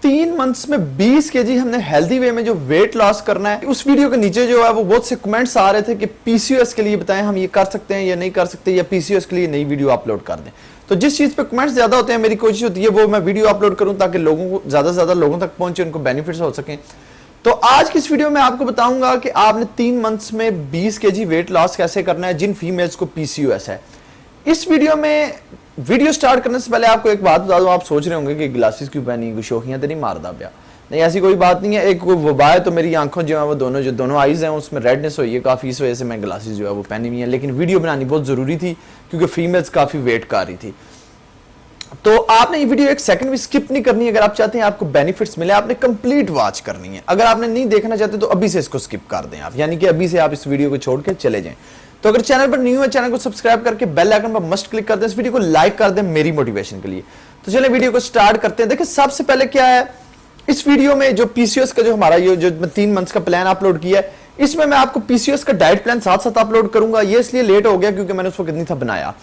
3 months में 20 KG हमने healthy way में जो वेट लॉस करना है। उस वीडियो के नीचे जो है वो बहुत से कमेंट्स आ रहे थे कि पीसीओएस के लिए बताएं हम ये कर सकते हैं या नहीं कर सकते, या पीसीओएस के लिए नई वीडियो अपलोड कर दें। तो जिस चीज पे कमेंट्स ज्यादा होते हैं मेरी कोशिश होती है वो मैं वीडियो अपलोड करूं ताकि लोगों को ज्यादा से ज्यादा लोगों तक पहुंचे, उनको बेनिफिट्स हो सकें। तो आज की इस वीडियो में आपको बताऊंगा कि आपने 3 मंथ्स में 20 केजी वेट लॉस कैसे करना है जिन फीमेल्स को पीसीओएस है। इस वीडियो में वीडियो स्टार्ट करने से पहले आपको एक बात बता दूं, आप सोच रहे होंगे कि ग्लासेस क्यों पहनी, कोई शोखियां तो नहीं मारदा पिया। नहीं, ऐसी कोई बात नहीं है। एक वबा है तो मेरी आंखों जो है वो दोनों आईज हैं उसमें रेडनेस हुई है काफ़ी, इस वजह से मैं ग्लासेस जो है वो पहनी हुई है। लेकिन वीडियो बनानी बहुत ज़रूरी थी क्योंकि फीमेल्स काफ़ी वेट कर रही थी। तो आपने ये वीडियो एक सेकंड भी स्किप नहीं करनी है। अगर आप चाहते हैं आपको बेनिफिट्स मिले, आपने कंप्लीट वॉच करनी है। अगर आपने नहीं देखना चाहते तो अभी से इसको स्किप कर दें आप, यानी कि अभी से आप इस वीडियो को छोड़ के चले जाएं। तो अगर चैनल पर न्यू है, चैनल को सब्सक्राइब करके बेल आइकन पर मस्ट क्लिक कर दें, इस वीडियो को लाइक कर दें मेरी मोटिवेशन के लिए। तो चलिए वीडियो को स्टार्ट करते हैं। देखिए सबसे पहले क्या है, इस वीडियो में जो पीसीओएस का जो हमारा ये जो 3 मंथ्स का प्लान अपलोड किया है, इसमें मैं आपको पीसीओएस का डाइट प्लान साथ साथ अपलोड करूंगा। ये इसलिए लेट हो गया क्योंकि मैंने उस वक्त नहीं था बनाया।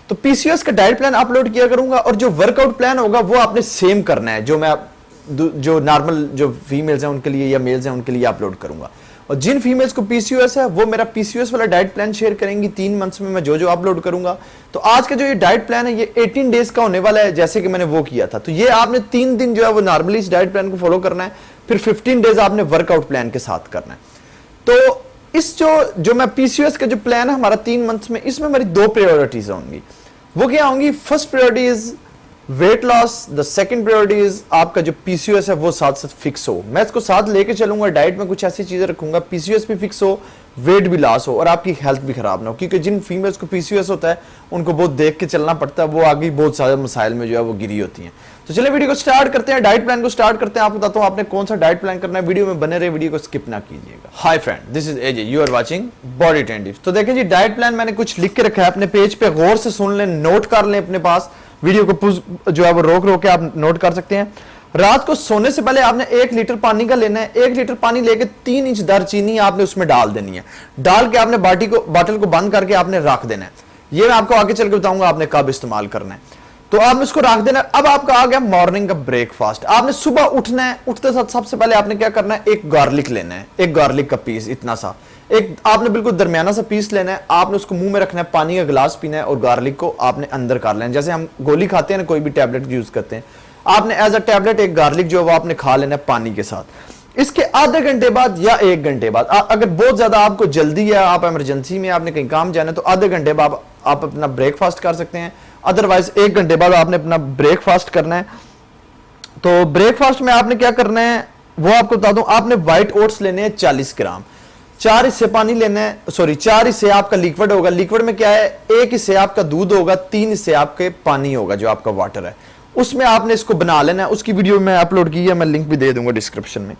तो पीसीओएस का डाइट प्लान अपलोड किया करूंगा और जो वर्कआउट प्लान होगा वो आपने सेम करना है जो नॉर्मल जो फीमेल्स हैं उनके लिए या मेल्स हैं उनके लिए अपलोड करूंगा। और जिन फीमेल्स को पीसीओएस है वो मेरा पीसीओएस वाला डाइट प्लान शेयर करेंगी 3 मंथ्स में मैं जो अपलोड करूंगा। तो आज का जो ये डाइट प्लान है ये 18 डेज का होने वाला है, जैसे कि मैंने वो किया था। तो ये आपने 3 दिन जो है वो नॉर्मली इस डाइट प्लान को फॉलो करना है, फिर 15 डेज आपने वर्कआउट प्लान के साथ करना है। तो इस जो मैं पीसीओएस का जो प्लान है हमारा 3 मंथ्स में, इसमें हमारी 2 प्रायोरिटीज होंगी। वो क्या होंगी? First priority is weight loss, the second priority is आपका जो पीसीओएस है वो साथ साथ फिक्स हो। मैं इसको साथ लेके चलूंगा, डाइट में कुछ ऐसी चीजें रखूंगा, पीसीओएस भी फिक्स हो, वेट भी लॉस हो और आपकी हेल्थ भी खराब ना हो। क्योंकि जिन फीमेल्स को पीसीओएस होता है उनको बहुत देख के चलना पड़ता है, वो आगे बहुत सारे मसाइल में जो है वो गिरी होती हैं। तो चलिए वीडियो को स्टार्ट करते हैं, डाइट प्लान को स्टार्ट करते हैं। आपको बताता हूं आपने कौन सा डाइट प्लान करना है, वीडियो में बने रहे, वीडियो को स्किप ना कीजिएगा। Hi friend, this is AJ, you are watching body trend tips. तो देखें जी, डाइट प्लान मैंने कुछ लिख के रखा है अपने पेज पे, गौर से सुन लें, नोट कर लें अपने पास। वीडियो को जो है वो रोक के आप नोट कर सकते हैं। रात को सोने से पहले आपने 1 लीटर पानी का लेना है। 1 लीटर पानी लेके 3 इंच दालचीनी आपने उसमें डाल देनी है। डाल के आपने बॉटल को बंद करके आपने रख देना है। ये मैं आपको आगे चल के बताऊंगा आपने कब इस्तेमाल करना है। तो आपने इसको रख देना है। अब आपका आ गया मॉर्निंग का ब्रेकफास्ट। आपने सुबह उठना है, उठते साथ सबसे पहले आपने क्या करना है, एक गार्लिक लेना है, एक गार्लिक का पीस इतना सा, एक आपने बिल्कुल दरमियाना सा पीस लेना है। आपने उसको मुंह में रखना है, पानी का गिलास पीना है और गार्लिक को आपने अंदर कर लेना है। जैसे हम गोली खाते हैं ना, कोई भी टैबलेट यूज करते हैं, आपने एज अ टैबलेट एक गार्लिक जो है वो आपने खा लेना है पानी के साथ। इसके आधे घंटे बाद या 1 घंटे बाद, अगर बहुत ज्यादा आपको जल्दी है, आप इमरजेंसी में आपने कहीं काम जाना है, तो आधे घंटे बाद आप अपना ब्रेकफास्ट कर सकते हैं। अदरवाइज 1 घंटे बाद आपने अपना ब्रेकफास्ट करना है। तो ब्रेकफास्ट में आपने क्या करना है वो आपको बता दूं, आपने व्हाइट ओट्स लेने हैं 40 ग्राम, 4 हिस्से पानी लेना है, 4 हिस्से आपका लिक्विड होगा। लिक्विड में क्या है, 1 हिस्से आपका दूध होगा, 3 हिस्से आपके पानी होगा जो आपका वाटर है, उसमें आपने इसको बना लेना है। उसकी वीडियो मैं अपलोड की है, मैं लिंक भी दे दूंगा डिस्क्रिप्शन में।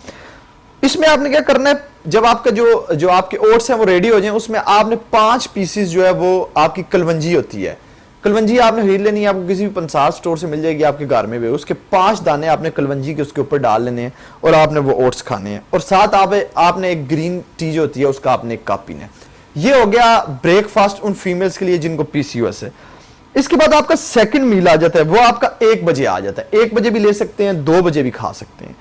इसमें आपने क्या करना है, जब आपका जो आपके ओट्स हैं वो रेडी हो जाए, उसमें आपने 5 पीसेस जो है वो आपकी कलवंजी होती है, कलवंजी आपने खरीद लेनी है, आपको किसी भी पंसार स्टोर से मिल जाएगी आपके घर में भी। उसके 5 दाने आपने कलवंजी के उसके ऊपर डाल लेने हैं और आपने वो ओट्स खाने हैं। और साथ आपने एक ग्रीन टी जो होती है उसका आपने एक कप पीना है। ये हो गया ब्रेकफास्ट उन फीमेल्स के लिए जिनको पीसीओएस है। इसके बाद आपका सेकंड मील आ जाता है, वो आपका 1 बजे आ जाता है। 1 बजे भी ले सकते हैं, 2 बजे भी खा सकते हैं।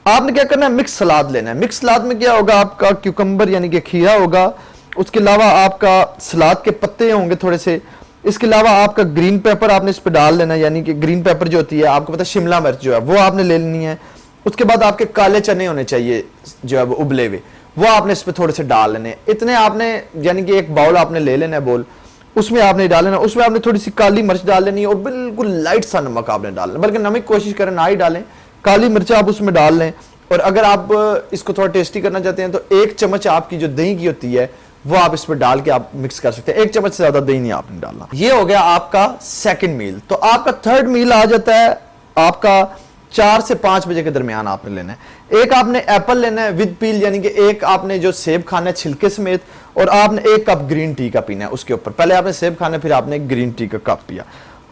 आपने क्या करना है, मिक्स सलाद लेना है। मिक्स सलाद में क्या होगा, आपका क्यूकम्बर यानी कि खीरा होगा, उसके अलावा आपका सलाद के पत्ते होंगे थोड़े से, इसके अलावा आपका ग्रीन पेपर आपने इस पे डाल लेना है, यानी कि ग्रीन पेपर जो होती है आपको पता है शिमला मिर्च जो है वो आपने ले लेनी है। उसके बाद आपके काले चने होने चाहिए जो है वो उबले हुए, वो आपने इस पे थोड़े से डाल लेने। इतने आपने यानी कि एक बाउल आपने ले लेना है, बोल उसमें आपने डाल लेना। उसमें आपने थोड़ी सी काली मिर्च डाल लेनी है और बिल्कुल लाइट सा नमक आपने डालना, बल्कि नमक कोशिश करें ना ही डालें, काली मिर्च आप उसमें डाल लें। और अगर आप इसको थोड़ा टेस्टी करना चाहते हैं तो 1 चम्मच आपकी जो दही की होती है वो आप इस पर डाल के आप मिक्स कर सकते हैं। 1 चम्मच से ज्यादा दही नहीं आपने डालना। ये हो गया आपका सेकंड मील। तो आपका थर्ड मील आ जाता है आपका 4 से 5 बजे के दरमियान आपने लेना है। एक आपने एप्पल लेना है विद पील, यानी कि एक आपने जो सेब खाना है छिलके समेत, और आपने 1 कप ग्रीन टी का पीना है उसके ऊपर। पहले आपने सेब खाना है, फिर आपने ग्रीन टी का कप पिया।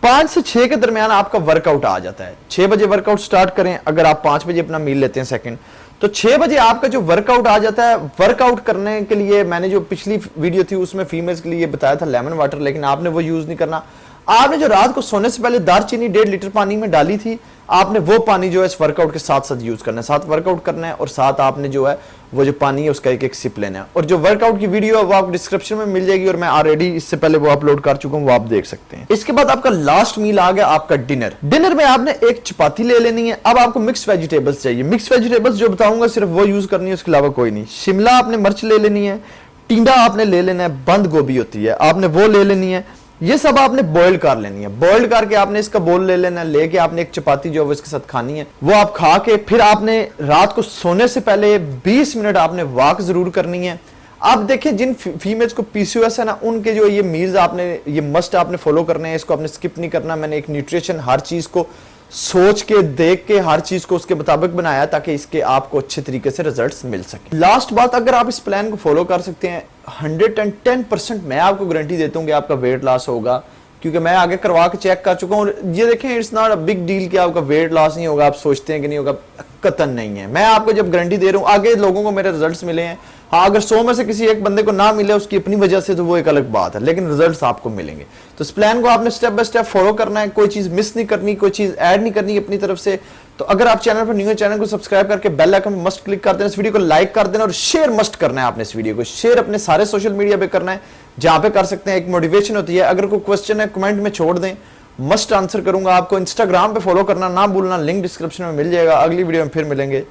5 से 6 के दरमियान आपका वर्कआउट आ जाता है। 6 बजे वर्कआउट स्टार्ट करें, अगर आप 5 बजे अपना मील लेते हैं सेकंड, तो 6 बजे आपका जो वर्कआउट आ जाता है। वर्कआउट करने के लिए मैंने जो पिछली वीडियो थी उसमें फीमेल्स के लिए बताया था लेमन वाटर, लेकिन आपने वो यूज नहीं करना। आपने जो रात को सोने से पहले दालचीनी 1.5 लीटर पानी में डाली थी, आपने वो पानी जो है इस वर्कआउट के साथ साथ यूज करना है, साथ वर्कआउट करना है और साथ आपने जो है वो जो पानी है उसका एक एक सिप लेना है। और जो वर्कआउट की वीडियो है वो आपको डिस्क्रिप्शन में मिल जाएगी और मैं ऑलरेडी इससे पहले वो अपलोड कर चुका हूं, वो आप देख सकते हैं। इसके बाद आपका लास्ट मील आ गया, आपका डिनर। डिनर में आपने एक चपाती ले लेनी है। अब आपको मिक्स वेजिटेबल्स चाहिए। मिक्स वेजिटेबल्स जो बताऊंगा सिर्फ वो यूज करनी है, उसके अलावा कोई नहीं। शिमला आपने मिर्च ले लेनी है, टिंडा आपने ले लेना है, बंद गोभी होती है आपने वो ले लेनी है। ये सब आपने बॉइल कर लेनी है। बॉइल करके आपने इसका बोल ले लेना है, लेके आपने एक चपाती जो है वो इसके साथ खानी है। वो आप खा के फिर आपने रात को सोने से पहले 20 मिनट आपने वॉक जरूर करनी है। आप देखें जिन फीमेल्स को पीसीओएस है ना, उनके जो ये मील्स आपने ये मस्ट आपने फॉलो करने हैं, इसको आपने स्किप नहीं करना। मैंने एक न्यूट्रिशन हर चीज को सोच के देख के हर चीज को उसके मुताबिक बनाया ताकि इसके आपको अच्छे तरीके से रिजल्ट्स मिल सके। लास्ट बात, अगर आप इस प्लान को फॉलो कर सकते हैं 110% मैं आपको गारंटी देता हूं कि आपका वेट लॉस होगा, क्योंकि मैं आगे करवा के चेक कर चुका हूं। ये देखें, it's not a big deal कि आपका वेट लॉस नहीं होगा। आप सोचते हैं कि नहीं होगा, कतन नहीं है। मैं आपको जब गारंटी दे रहा हूं, आगे लोगों को मेरे रिजल्ट्स मिले हैं। हाँ, अगर 100 में से किसी एक बंदे को ना मिले उसकी अपनी वजह से, तो वो एक अलग बात है, लेकिन रिजल्ट्स आपको मिलेंगे। तो इस प्लान को आपने स्टेप बाय स्टेप फॉलो करना है, कोई चीज मिस नहीं करनी, कोई चीज ऐड नहीं करनी अपनी तरफ से। तो अगर आप चैनल पर न्यू है, चैनल को सब्सक्राइब करके बेल आइकन में मस्ट क्लिक कर देना, इस वीडियो को लाइक कर देना और शेयर मस्ट करना है। आपने इस वीडियो को शेयर अपने सारे सोशल मीडिया पे करना है जहां पे कर सकते हैं, एक मोटिवेशन होती है। अगर कोई क्वेश्चन है कमेंट में छोड़ दें, मस्ट आंसर करूंगा। आपको इंस्टाग्राम पे फॉलो करना ना भूलना, लिंक डिस्क्रिप्शन में मिल जाएगा। अगली वीडियो में फिर मिलेंगे,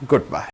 गुड बाय।